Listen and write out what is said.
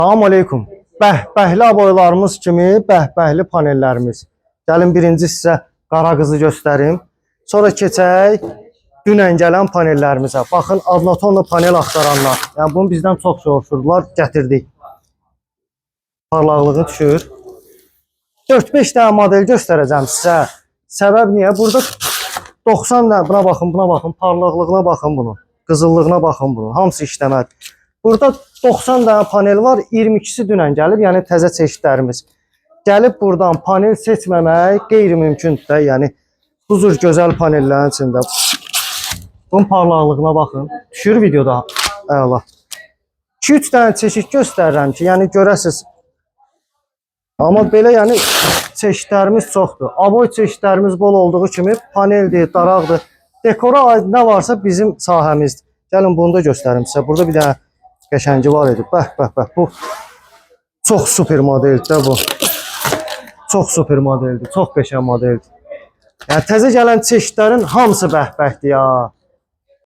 Salam aleykum. Bəhbəhli aboylarımız kimi bəhbəhli panellərimiz. Gəlin birinci sizə qara qızı göstərim. Sonra keçək dünən gələn panellərimizə. Baxın, adlatonlu panel axtaranlar. Yəni bunu bizdən çox soruşurdular, gətirdik. Parlaqlığı düşür. 4-5 dənə model göstərəcəm sizə. Səbəb niyə? Burada 90 dənə, buna baxın, parlaqlığına baxın bunun. Qızıllığına baxın bunun. Hamısı işləmədir. Burada 90 dənə panel var, 22'si dünən gəlib, yəni təzə çeşidlərimiz. Gəlib buradan panel seçməmək qeyri-mümkündür də, yəni bu cür gözəl panellərin içində. Bunun parlaqlığına baxın. Düşür videoda. Əla. 2-3 dənə çeşid göstərirəm ki, yəni görəsiniz. Amma belə yəni çeşidlərimiz çoxdur. Aboy çeşidlərimiz bol olduğu kimi paneldir, daraqdır. Dekora aid nə varsa bizim sahəmizdir. Gəlin bunu da göstərim sizə. Burada bir dənə qəşəngi var idi. Bəh. Bu çox super modeldir də bu. Çox super modeldir. Çox qəşəng modeldir. Yəni təzə gələn çeşidlərin hamısı bəhbəhdir ya.